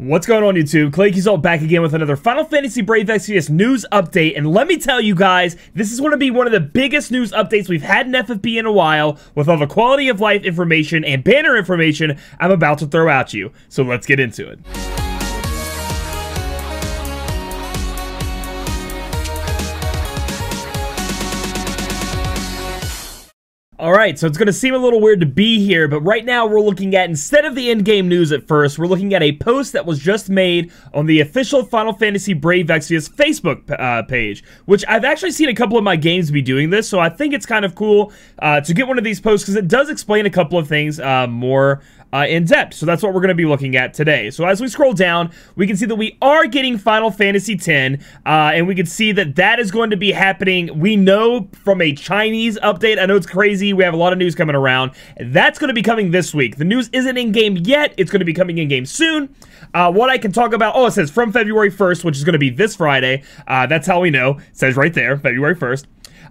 What's going on, YouTube? Claic Yuzolt back again with another Final Fantasy Brave Exvius news update, and let me tell you guys, this is going to be one of the biggest news updates we've had in FFBE in a while, with all the quality of life information and banner information I'm about to throw at you. So let's get into it. Alright, so it's going to seem a little weird to be here, but right now we're looking at, instead of the in-game news at first, we're looking at a post that was just made on the official Final Fantasy Brave Exvius Facebook page, which I've actually seen a couple of my games be doing this, so I think it's kind of cool to get one of these posts, because it does explain a couple of things more in depth. So that's what we're going to be looking at today. So as we scroll down, we can see that we are getting Final Fantasy X, and we can see that that is going to be happening. We know from a Chinese update, I know it's crazy, we have a lot of news coming around. That's going to be coming this week. The news isn't in-game yet, it's going to be coming in-game soon. What I can talk about, oh, it says from February 1st, which is going to be this Friday. That's how we know. It says right there, February 1st.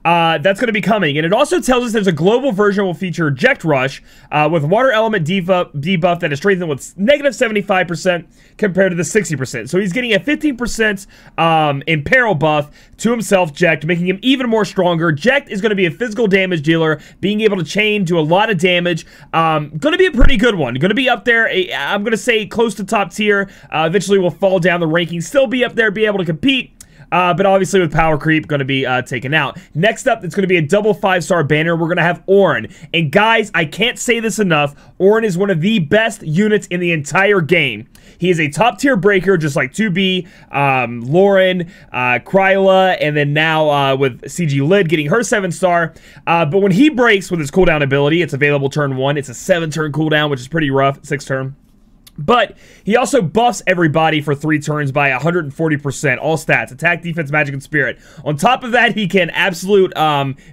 That's going to be coming, and it also tells us there's a global version will feature Jecht Rush with water element debuff that is strengthened with negative 75% compared to the 60%. So he's getting a 15% imperil buff to himself, Jecht, making him even more stronger. Jecht is going to be a physical damage dealer, being able to chain, do a lot of damage. Going to be a pretty good one. Going to be up there. I'm going to say close to top tier. Eventually will fall down the rankings, still be up there, be able to compete. But obviously with power creep, going to be taken out. Next up, it's going to be a double 5-star banner. We're going to have Auron. And guys, I can't say this enough. Auron is one of the best units in the entire game. He is a top tier breaker, just like 2B, Lauren, Kryla, and then now with CG Lid getting her 7-star. But when he breaks with his cooldown ability, it's available turn 1. It's a 7-turn cooldown, which is pretty rough, 6-turn. But he also buffs everybody for 3 turns by 140%. All stats, attack, defense, magic, and spirit. On top of that, he can absolute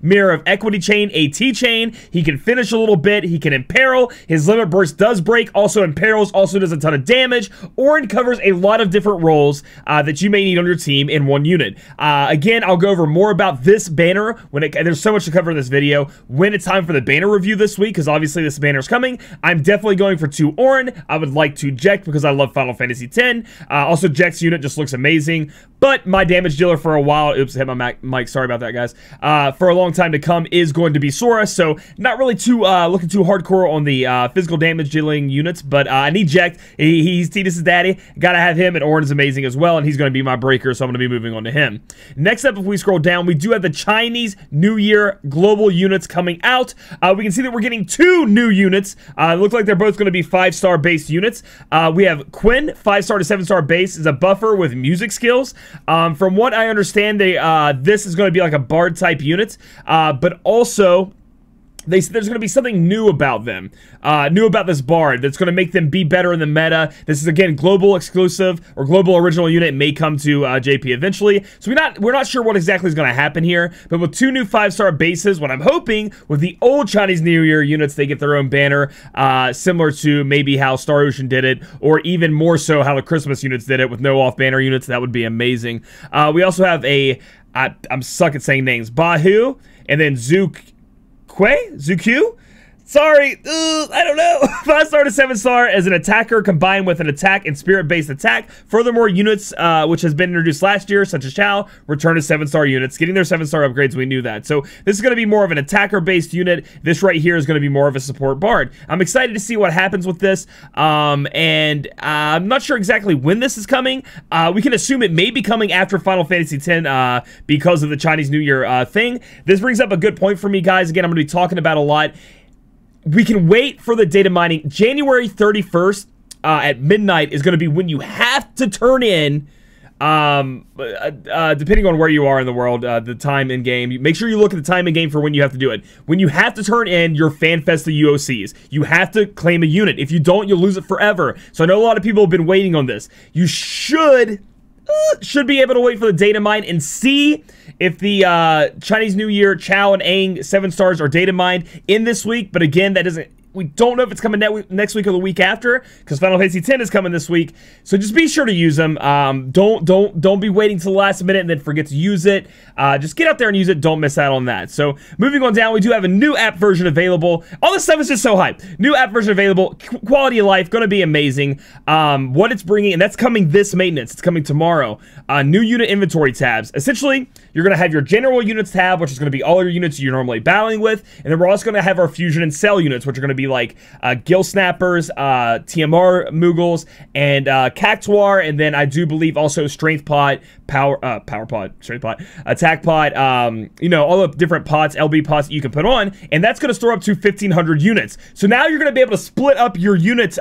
mirror of equity chain, AT chain. He can finish a little bit. He can imperil. His limit burst does break. Also imperils. Also does a ton of damage. Auron covers a lot of different roles that you may need on your team in one unit. Again, I'll go over more about this banner when there's so much to cover in this video when it's time for the banner review this week, because obviously this banner is coming. I'm definitely going for 2 Auron. I would like to Jecht because I love Final Fantasy X. Also, Jecht's unit just looks amazing. But my damage dealer for a while, oops, I hit my mic, sorry about that, guys. For a long time to come is going to be Sora, so not really too looking too hardcore on the physical damage dealing units, but I need Jecht. He's Tidus's daddy. Gotta have him, and Auron is amazing as well, and he's going to be my breaker, so I'm going to be moving on to him. Next up, if we scroll down, we do have the Chinese New Year global units coming out. We can see that we're getting 2 new units. Look like they're both going to be 5-star based units. We have Quinn, 5-star to 7-star base, is a buffer with music skills. From what I understand, this is going to be like a bard type unit, but also there's going to be something new about them, new about this bard that's going to make them be better in the meta. This is, again, global exclusive or global original unit. It may come to JP eventually, so we're not sure what exactly is going to happen here. But with 2 new 5-star bases, what I'm hoping with the old Chinese New Year units, they get their own banner, similar to maybe how Star Ocean did it, or even more so how the Christmas units did it with no off-banner units. That would be amazing. We also have I'm suck at saying names, Bahu, and then Zuku? Sorry, I don't know. 5-star to 7-star as an attacker combined with an attack and spirit-based attack. Furthermore, units which has been introduced last year, such as Chao, return to 7-star units. Getting their 7-star upgrades, we knew that. So this is going to be more of an attacker-based unit. This right here is going to be more of a support bard. I'm excited to see what happens with this, and I'm not sure exactly when this is coming. We can assume it may be coming after Final Fantasy X because of the Chinese New Year thing. This brings up a good point for me, guys. Again, I'm going to be talking about a lot. We can wait for the data mining. January 31st at midnight is going to be when you have to turn in, depending on where you are in the world, the time in game. Make sure you look at the time in game for when you have to do it. When you have to turn in your FanFesta UOCs, you have to claim a unit. If you don't, you'll lose it forever. So I know a lot of people have been waiting on this. You should be able to wait for the data mine and see if the Chinese New Year Chao and Aang 7-stars are data mined in this week. But again, that doesn't We don't know if it's coming next week or the week after, because Final Fantasy X is coming this week. So just be sure to use them. Don't be waiting till the last minute and then forget to use it. Just get out there and use it. Don't miss out on that. So moving on down, we do have a new app version available. All this stuff is just so hype. New app version available. Quality of life, going to be amazing. What it's bringing, and that's coming this maintenance. It's coming tomorrow. New unit inventory tabs. Essentially, you're going to have your general units tab, which is going to be all your units you're normally battling with. And then we're also going to have our fusion and cell units, which are going to be like Gill Snappers, TMR Moogles, and Cactuar, and then I do believe also Strength Pod, Power Pod, Strength Pod, Attack Pod, you know, all the different pots, LB pots you can put on, and that's going to store up to 1,500 units. So now you're going to be able to split up your unit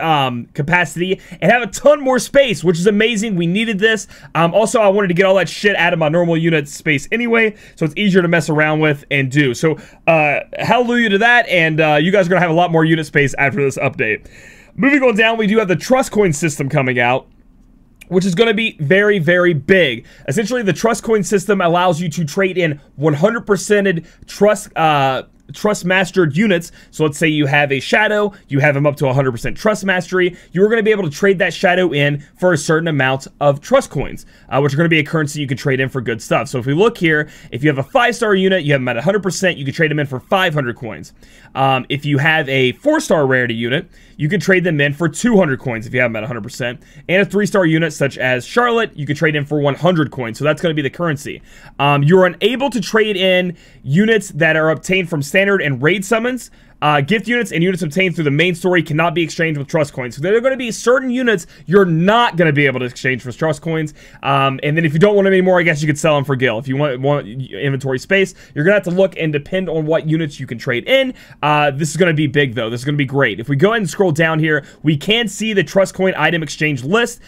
capacity and have a ton more space, which is amazing. We needed this. Also, I wanted to get all that shit out of my normal unit space anyway, so it's easier to mess around with and do. So, hallelujah to that, and you guys are going to have a lot more unit space after this update. Moving on down, we do have the Trust Coin system coming out, which is going to be very, very big. Essentially, the Trust Coin system allows you to trade in 100%ed Trust Mastered units. So let's say you have a Shadow, you have them up to 100% Trust Mastery, you're going to be able to trade that Shadow in for a certain amount of Trust Coins, which are going to be a currency you can trade in for good stuff. So if we look here, if you have a 5-star unit, you have them at 100%, you can trade them in for 500 coins. If you have a 4-star rarity unit, you can trade them in for 200 coins if you have them at 100%. And a 3-star unit such as Charlotte, you can trade in for 100 coins. So that's going to be the currency. You're unable to trade in units that are obtained from standard and raid summons. Gift units and units obtained through the main story cannot be exchanged with Trust Coins. So there are going to be certain units you're not going to be able to exchange for Trust Coins. And then if you don't want them anymore, I guess you could sell them for Gil. If you want inventory space, you're going to have to look and depend on what units you can trade in. This is going to be big, though. This is going to be great. If we go ahead and scroll down here, we can see the Trust Coin item exchange list.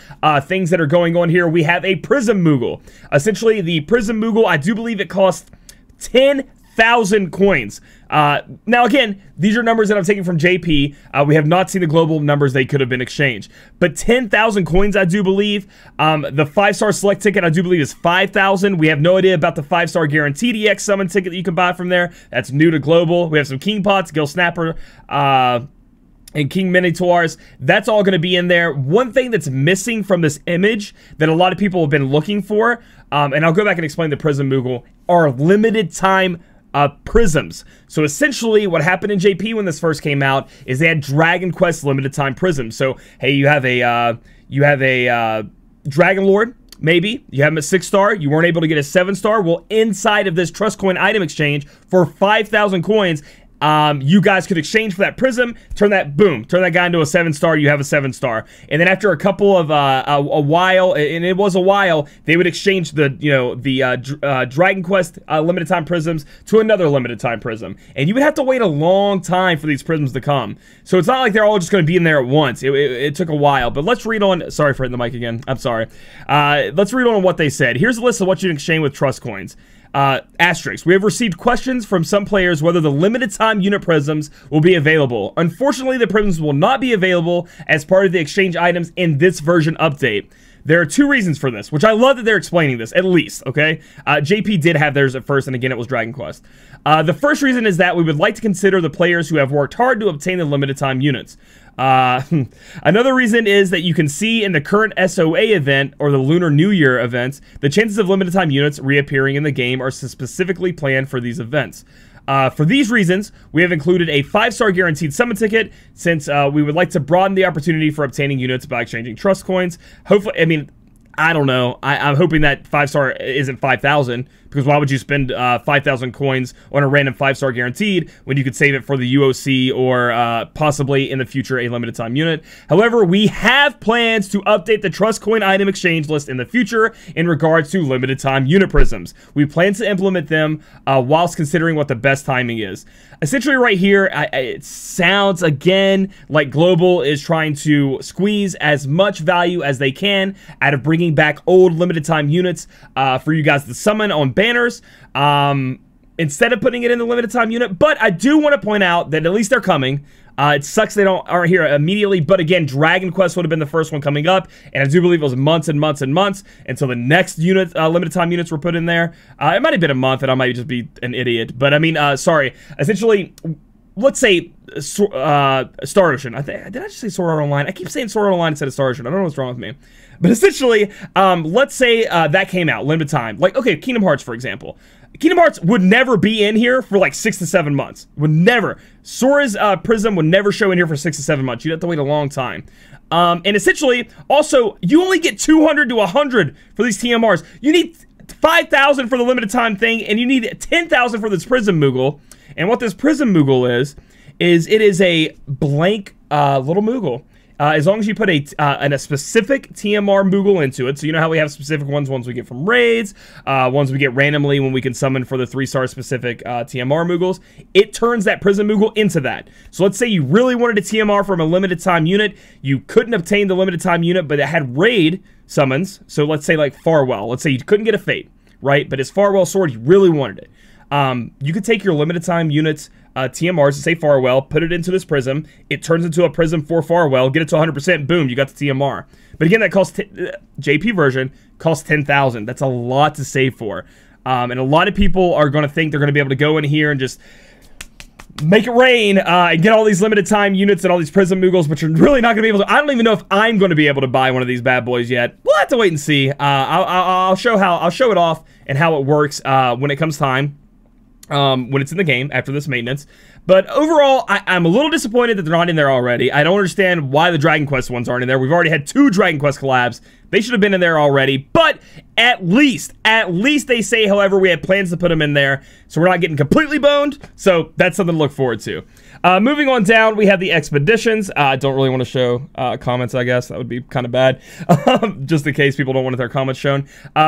Things that are going on here. We have a Prism Moogle. Essentially, the Prism Moogle, I do believe it costs 10,000 coins. Now again, these are numbers that I'm taking from JP. We have not seen the global numbers they could have been exchanged, but 10,000 coins, I do believe. The 5-star select ticket, I do believe, is 5,000. We have no idea about the 5-star guaranteed EX summon ticket that you can buy from there. That's new to global. We have some King Pots, Gill Snapper, and King Minotaurs. That's all going to be in there. One thing that's missing from this image that a lot of people have been looking for, and I'll go back and explain the Prism Moogle, are limited time prisms. So essentially what happened in JP when this first came out is they had Dragon Quest limited time prisms. So hey, you have a Dragon Lord, maybe you have him at 6-star, you weren't able to get a 7-star. Well, inside of this Trust Coin item exchange for 5,000 coins, you guys could exchange for that prism, turn that guy into a 7-star, you have a 7-star. And then after a couple of, a while, and it was a while, they would exchange the, you know, the Dragon Quest limited time prisms to another limited time prism. And you would have to wait a long time for these prisms to come. So it's not like they're all just going to be in there at once. It took a while. But let's read on, sorry for hitting the mic again, I'm sorry. Let's read on what they said. Here's a list of what you can exchange with Trust Coins. Asterisk. We have received questions from some players whether the limited time unit prisms will be available. Unfortunately, the prisms will not be available as part of the exchange items in this version update. There are two reasons for this, which I love that they're explaining this, at least, okay? JP did have theirs at first, and again, it was Dragon Quest. The first reason is that we would like to consider the players who have worked hard to obtain the limited time units. Another reason is that you can see in the current SOA event, or the Lunar New Year events, the chances of limited time units reappearing in the game are specifically planned for these events. For these reasons, we have included a 5-star guaranteed summon ticket, since we would like to broaden the opportunity for obtaining units by exchanging Trust Coins. Hopefully, I mean, I don't know. I'm hoping that 5-star isn't 5,000, because why would you spend 5,000 coins on a random 5-star guaranteed when you could save it for the UOC or possibly in the future a limited time unit? However, we have plans to update the Trust Coin item exchange list in the future in regards to limited time unit prisms. We plan to implement them whilst considering what the best timing is. Essentially right here, it sounds again like Global is trying to squeeze as much value as they can out of bringing back old limited time units for you guys to summon on banners, instead of putting it in the limited time unit. But I do want to point out that at least they're coming. It sucks they aren't here immediately, but again, Dragon Quest would have been the first one coming up, and I do believe it was months and months and months until the next unit, limited time units were put in there. It might have been a month, and I might just be an idiot, but I mean, sorry. Essentially, let's say Star Ocean. Did I just say Sword Art Online? I keep saying Sword Art Online instead of Star Ocean. I don't know what's wrong with me. But essentially, let's say that came out, limited time. Like, okay, Kingdom Hearts, for example. Kingdom Hearts would never be in here for like 6 to 7 months. Would never. Sora's Prism would never show in here for 6 to 7 months. You'd have to wait a long time. And essentially, also, you only get 200 to 100 for these TMRs. You need 5,000 for the limited time thing, and you need 10,000 for this Prism Moogle. And what this Prism Moogle is it is a blank little Moogle. As long as you put a specific TMR Moogle into it, so you know how we have specific ones we get from raids, ones we get randomly when we can summon for the 3-star specific TMR Moogles, it turns that Prism Moogle into that. So let's say you really wanted a TMR from a limited time unit, you couldn't obtain the limited time unit, but it had raid summons, so let's say like Farwell, let's say you couldn't get a Fate, right, but his Farwell sword, you really wanted it. You could take your limited time units, TMRs, to say Farwell, put it into this Prism, it turns into a Prism for Farwell, get it to 100%, boom, you got the TMR. But again, that costs, JP version, costs 10,000. That's a lot to save for. And a lot of people are going to think they're going to be able to go in here and just make it rain and get all these limited time units and all these Prism Moogles, but you're really not going to be able to. I don't even know if I'm going to be able to buy one of these bad boys yet. We'll have to wait and see. I'll show it off and how it works when it comes time. When it's in the game after this maintenance. But overall, I'm a little disappointed that they're not in there already. I don't understand why the Dragon Quest ones aren't in there. We've already had 2 Dragon Quest collabs. They should have been in there already. But at least they say, however, we have plans to put them in there. So we're not getting completely boned. So that's something to look forward to. Moving on down, we have the expeditions. I don't really want to show comments, I guess. That would be kind of bad. Just in case people don't want their comments shown.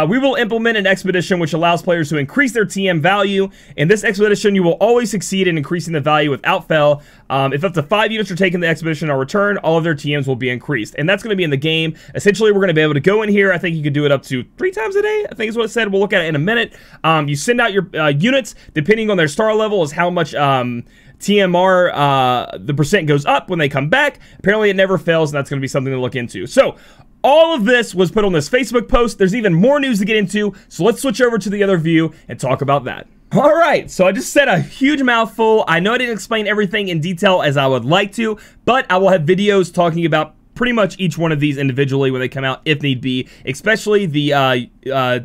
We will implement an expedition which allows players to increase their TM value. In this expedition, you will always succeed in increasing the value without fail. If up to 5 units are taken the expedition or return, all of their TMs will be increased. And that's going to be in the game. Essentially, we're going to be able to go in here. I think you could do it up to 3 times a day, I think is what it said. We'll look at it in a minute. You send out your units, depending on their star level, is how much TMR, the percent goes up when they come back. Apparently, it never fails, and that's going to be something to look into. So, all of this was put on this Facebook post. There's even more news to get into, so let's switch over to the other view and talk about that. Alright, so I just said a huge mouthful. I know I didn't explain everything in detail as I would like to, but I will have videos talking about pretty much each one of these individually when they come out, if need be, especially the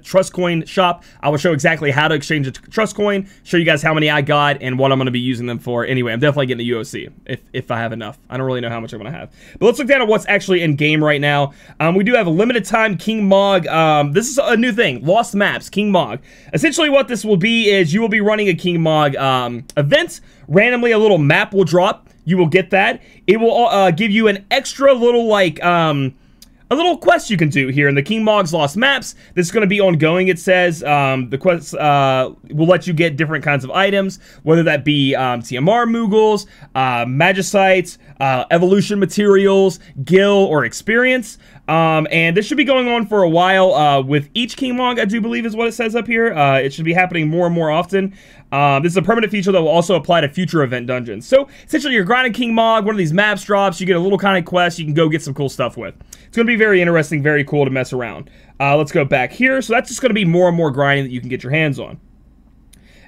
Trust Coin shop. I will show exactly how to exchange a Trust Coin, show you guys how many I got, and what I'm going to be using them for. Anyway, I'm definitely getting a UOC, if I have enough. I don't really know how much I'm going to have. But let's look down at what's actually in game right now. We do have a limited time King Mog. This is a new thing, Lost Maps, King Mog. Essentially what this will be is you will be running a King Mog event. Randomly, a little map will drop. You will get that. It will give you an extra little, like, a little quest you can do here in the King Mog's Lost Maps. This is going to be ongoing, it says. The quests will let you get different kinds of items, whether that be TMR Moogles, Magicites, evolution materials, gil, or experience. And this should be going on for a while with each King Mog, I do believe is what it says up here. It should be happening more and more often. This is a permanent feature that will also apply to future event dungeons. So, essentially, you're grinding King Mog, one of these maps drops, you get a little kind of quest you can go get some cool stuff with. It's going to be very interesting, very cool to mess around. Let's go back here. So, that's just going to be more and more grinding that you can get your hands on.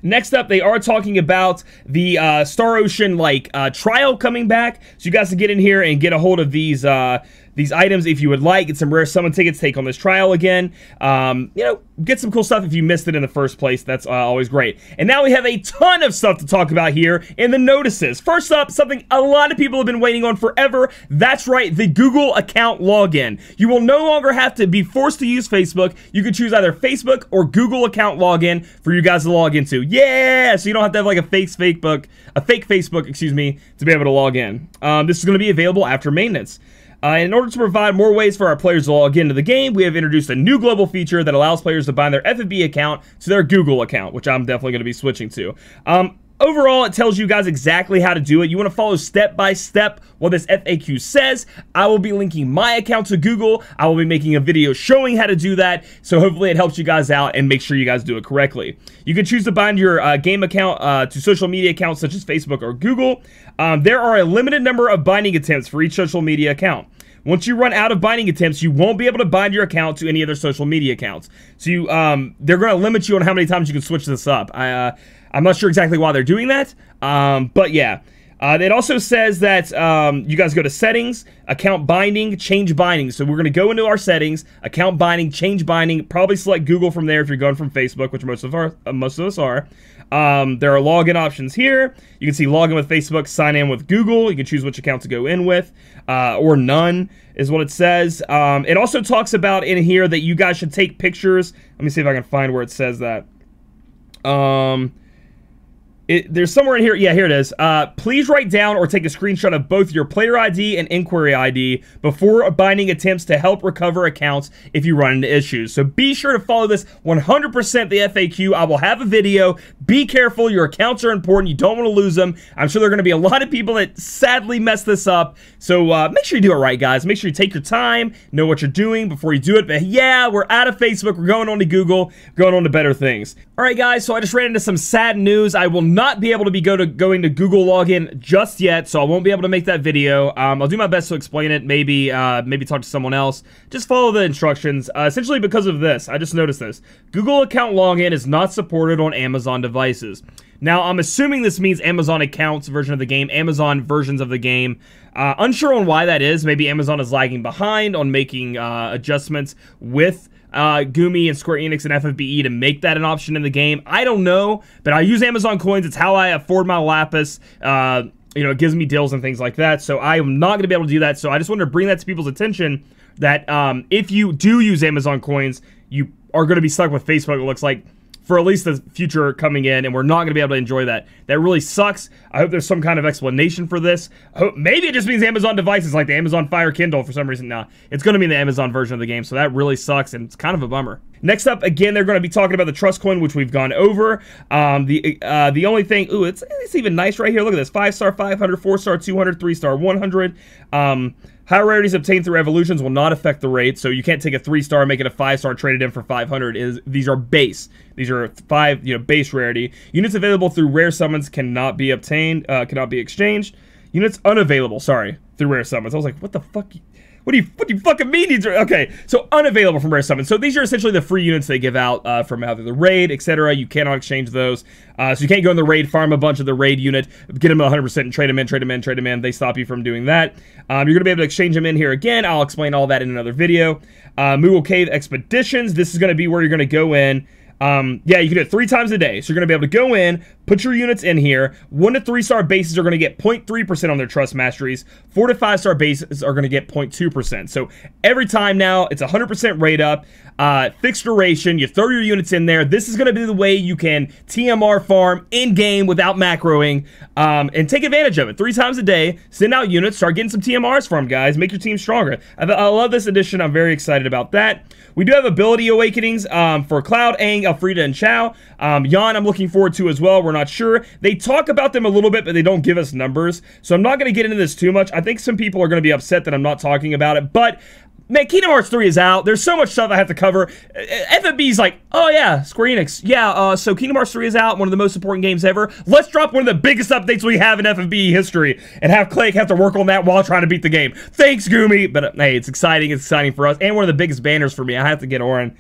Next up, they are talking about the Star Ocean, like, trial coming back. So, you guys can get in here and get a hold of these items if you would like. Get some rare summon tickets, take on this trial again. You know, get some cool stuff if you missed it in the first place. That's always great. And now we have a ton of stuff to talk about here in the notices. First up, something a lot of people have been waiting on forever. That's right, the Google account login. You will no longer have to be forced to use Facebook. You can choose either Facebook or Google account login for you guys to log into. Yeah! So you don't have to have like a fake Facebook, excuse me, to be able to log in. This is going to be available after maintenance. In order to provide more ways for our players to log into the game, we have introduced a new global feature that allows players to bind their FFBE account to their Google account, which I'm definitely going to be switching to. Overall, it tells you guys exactly how to do it. You want to follow step by step what this FAQ says. I will be linking my account to Google. I will be making a video showing how to do that. So hopefully it helps you guys out and make sure you guys do it correctly. You can choose to bind your game account to social media accounts such as Facebook or Google. There are a limited number of binding attempts for each social media account. Once you run out of binding attempts, you won't be able to bind your account to any other social media accounts. So you, they're going to limit you on how many times you can switch this up. I'm not sure exactly why they're doing that, but yeah. It also says that you guys go to settings, account binding, change binding. So we're going to go into our settings, account binding, change binding, probably select Google from there if you're going from Facebook, which most of us are. There are login options here. You can see login with Facebook, sign in with Google. You can choose which account to go in with, or none is what it says. It also talks about in here that you guys should take pictures. Let me see if I can find where it says that. There's somewhere in here. Yeah, here it is. Please write down or take a screenshot of both your player ID and inquiry ID before binding attempts to help recover accounts if you run into issues. So be sure to follow this 100% the FAQ. I will have a video. Be careful. Your accounts are important. You don't want to lose them. I'm sure there are going to be a lot of people that sadly mess this up. So make sure you do it right, guys. Make sure you take your time, know what you're doing before you do it. But yeah, we're out of Facebook. We're going on to Google, going on to better things. All right, guys. So I just ran into some sad news. I will not be able to be going to Google login just yet, so I won't be able to make that video. I'll do my best to explain it. Maybe talk to someone else. Just follow the instructions. Essentially, because of this, I just noticed this. Google account login is not supported on Amazon devices. Now, I'm assuming this means Amazon accounts version of the game, Amazon versions of the game. Unsure on why that is. Maybe Amazon is lagging behind on making adjustments with Gumi and Square Enix and FFBE to make that an option in the game. I don't know, but I use Amazon coins. It's how I afford my lapis. You know, it gives me deals and things like that. So I am not going to be able to do that. So I just wanted to bring that to people's attention that if you do use Amazon coins, you are going to be stuck with Facebook, it looks like, for at least the future coming in, and we're not going to be able to enjoy that. That really sucks. I hope there's some kind of explanation for this. Maybe it just means Amazon devices like the Amazon Fire Kindle for some reason. Nah, it's going to be the Amazon version of the game, so that really sucks, and it's kind of a bummer. Next up, again, they're going to be talking about the Trust Coin, which we've gone over. The only thing, ooh, it's even nice right here. Look at this, 5-star 500, 4-star 200, 3-star 100. High rarities obtained through evolutions will not affect the rate, so you can't take a 3-star and make it a 5-star traded in for 500. These are base. These are base rarity. Units available through rare summons cannot be obtained, cannot be exchanged. Units unavailable, sorry, through rare summons. I was like, what the fuck? What do you fucking mean? Okay, so unavailable from rare summons. So these are essentially the free units they give out from either the raid, etc. You cannot exchange those. So you can't go in the raid, farm a bunch of the raid unit, get them 100% and trade them in. They stop you from doing that. You're going to be able to exchange them in here again. I'll explain all that in another video. Moogle Cave Expeditions. This is going to be where you're going to go in. Yeah, you can do it 3 times a day. So you're going to be able to go in, put your units in here. 1 to 3-star bases are going to get 0.3% on their Trust Masteries. 4 to 5-star bases are going to get 0.2%. So every time now, it's 100% rate up, fixed duration. You throw your units in there. This is going to be the way you can TMR farm in-game without macroing, and take advantage of it. 3 times a day, send out units, start getting some TMRs from them, guys. Make your team stronger. I love this edition. I'm very excited about that. We do have ability awakenings for Cloud, Aang, Elfrida, and Chao. Yan, I'm looking forward to as well. We're not sure. They talk about them a little bit, but they don't give us numbers. So I'm not going to get into this too much. I think some people are going to be upset that I'm not talking about it, but man, Kingdom Hearts 3 is out. There's so much stuff I have to cover. FFB's like, oh yeah, Square Enix. Yeah, so Kingdom Hearts 3 is out, one of the most important games ever. Let's drop one of the biggest updates we have in FFBE history and have Claic have to work on that while trying to beat the game. Thanks, Gumi. But hey, it's exciting. It's exciting for us. And one of the biggest banners for me. I have to get Auron.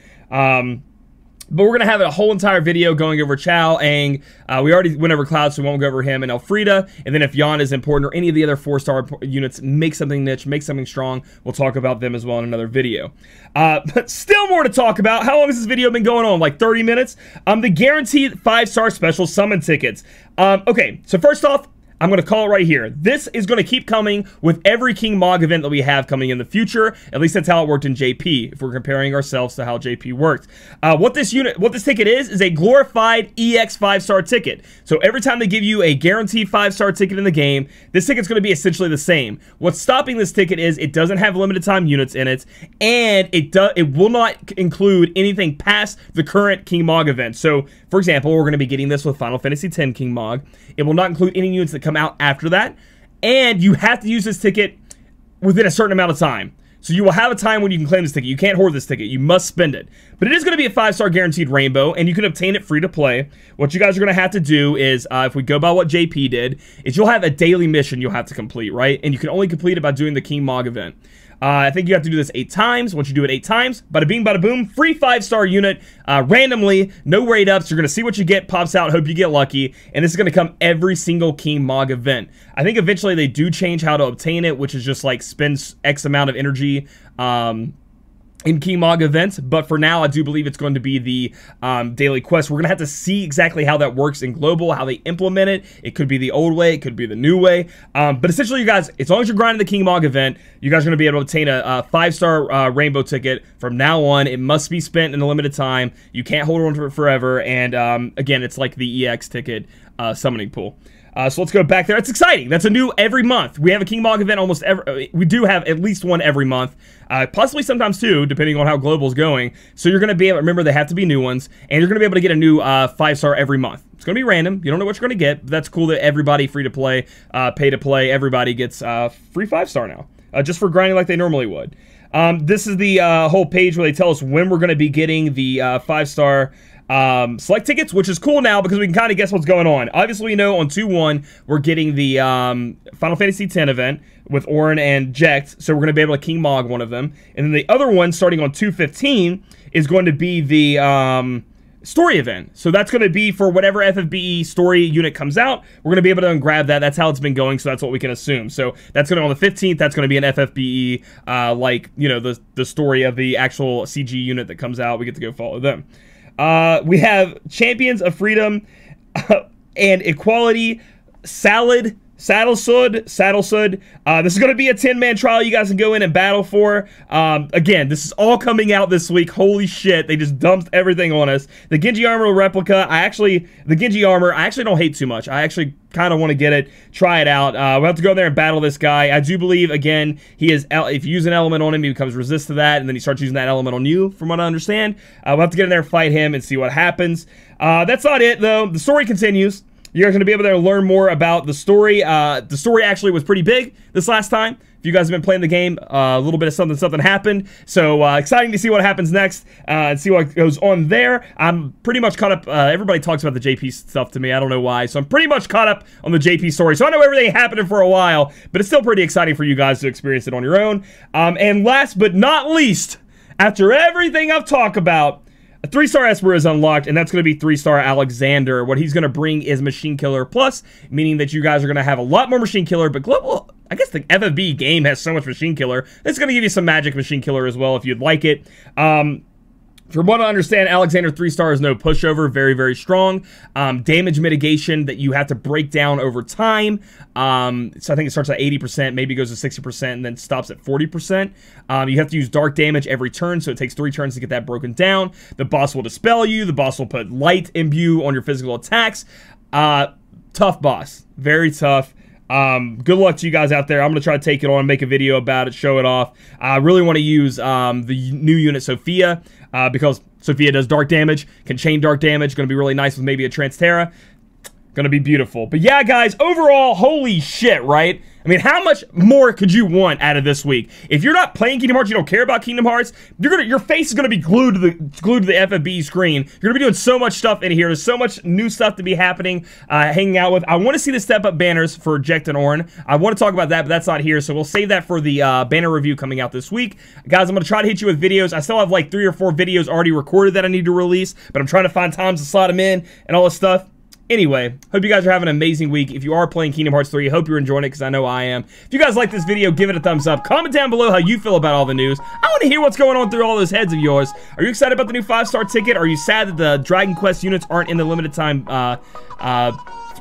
But we're going to have a whole entire video going over Chao, Aang. We already went over Cloud, so we won't go over him, and Elfrida. And then if Yan is important or any of the other 4-star units, make something niche, make something strong. We'll talk about them as well in another video. But still more to talk about. How long has this video been going on? Like 30 minutes? The guaranteed 5-star special summon tickets. Okay, so first off, I'm going to call it right here. This is going to keep coming with every King Mog event that we have coming in the future. At least that's how it worked in JP, if we're comparing ourselves to how JP worked. What this ticket is a glorified EX 5-star ticket. So every time they give you a guaranteed 5-star ticket in the game, this ticket's going to be essentially the same. What's stopping this ticket is it doesn't have limited time units in it, and it will not include anything past the current King Mog event. So, for example, we're going to be getting this with Final Fantasy X King Mog. It will not include any units that come out after that, and you have to use this ticket within a certain amount of time. So you will have a time when you can claim this ticket. You can't hoard this ticket. You must spend it. But it is going to be a 5-star guaranteed rainbow, and you can obtain it free to play. What you guys are going to have to do is, if we go by what JP did, is you'll have a daily mission you'll have to complete, right? And you can only complete it by doing the King Mog event. I think you have to do this 8 times. Once you do it 8 times, bada bing, bada boom, free 5-star unit, randomly, no rate ups. You're going to see what you get, pops out, hope you get lucky, and this is going to come every single King Mog event. I think eventually they do change how to obtain it, which is just like spend X amount of energy, in King Mog events, but for now, I do believe it's going to be the daily quest. We're going to have to see exactly how that works in global, how they implement it. It could be the old way, it could be the new way, but essentially, you guys, as long as you're grinding the King Mog event, you guys are going to be able to obtain a 5-star rainbow ticket from now on. It must be spent in a limited time. You can't hold on to it forever, and again, it's like the EX ticket summoning pool. So let's go back there. It's exciting. That's a new every month. We have a King Mog event almost every... We do have at least one every month. Possibly sometimes two, depending on how global's going. So you're going to be able... Remember, they have to be new ones. And you're going to be able to get a new 5-star every month. It's going to be random. You don't know what you're going to get. But that's cool that everybody free to play, pay to play, everybody gets free 5-star now. Just for grinding like they normally would. This is the whole page where they tell us when we're going to be getting the 5-star... select tickets, which is cool now because we can kind of guess what's going on. Obviously, we know on 2-1 we're getting the Final Fantasy X event with Auron and Jecht, so we're going to be able to King Mog one of them. And then the other one, starting on 2-15, is going to be the story event. So that's going to be for whatever FFBE story unit comes out. We're going to be able to grab that. That's how it's been going, so that's what we can assume. So that's going to, on the 15th, that's going to be an FFBE, like, you know, the story of the actual CG unit that comes out. We get to go follow them. We have Champions of Freedom and Equality, Saddlesud. This is going to be a 10-man trial you guys can go in and battle for. Again, this is all coming out this week. Holy shit, they just dumped everything on us. The Genji armor replica, the Genji armor, I actually don't hate too much. I actually kind of want to get it, try it out. We'll have to go there and battle this guy. I do believe, again, he is, if you use an element on him, he becomes resist to that, and then he starts using that element on you, from what I understand. We'll have to get in there, fight him, and see what happens. That's not it, though. The story continues. You guys are going to be able to learn more about the story. The story actually was pretty big this last time. If you guys have been playing the game, a little bit of something happened. So exciting to see what happens next and see what goes on there. I'm pretty much caught up. Everybody talks about the JP stuff to me. I don't know why. So I'm pretty much caught up on the JP story. So I know everything happening for a while, but it's still pretty exciting for you guys to experience it on your own. And last but not least, after everything I've talked about, a 3-star Esper is unlocked, and that's going to be 3-star Alexander. What he's going to bring is Machine Killer Plus, meaning that you guys are going to have a lot more Machine Killer, but global, I guess the FFB game has so much Machine Killer. It's going to give you some magic Machine Killer as well if you'd like it. From what I understand, Alexander 3-star is no pushover, very, very strong. Damage mitigation that you have to break down over time. So I think it starts at 80%, maybe goes to 60%, and then stops at 40%. You have to use dark damage every turn, so it takes 3 turns to get that broken down. The boss will dispel you. The boss will put light imbue on your physical attacks. Tough boss. Very tough. Good luck to you guys out there. I'm going to try to take it on, make a video about it, show it off. I really want to use the new unit Sophia, because Sophia does dark damage, can chain dark damage. Going to be really nice with maybe a Transterra. Going to be beautiful. But yeah, guys, overall, holy shit, right? I mean, how much more could you want out of this week? If you're not playing Kingdom Hearts, you don't care about Kingdom Hearts, your face is gonna be glued to the FFB screen. You're gonna be doing so much stuff in here. There's so much new stuff to be happening, hanging out with. I want to see the step-up banners for Jecht and Auron. I want to talk about that, but that's not here, so we'll save that for the banner review coming out this week. Guys, I'm gonna try to hit you with videos. I still have like 3 or 4 videos already recorded that I need to release, but I'm trying to find times to slot them in and all this stuff. Anyway, hope you guys are having an amazing week. If you are playing Kingdom Hearts 3, I hope you're enjoying it, because I know I am. If you guys like this video, give it a thumbs up. Comment down below how you feel about all the news. I want to hear what's going on through all those heads of yours. Are you excited about the new 5-star ticket? Are you sad that the Dragon Quest units aren't in the limited time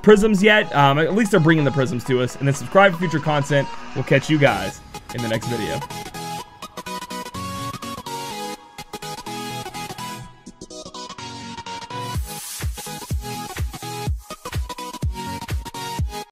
prisms yet? At least they're bringing the prisms to us. And then subscribe for future content. We'll catch you guys in the next video.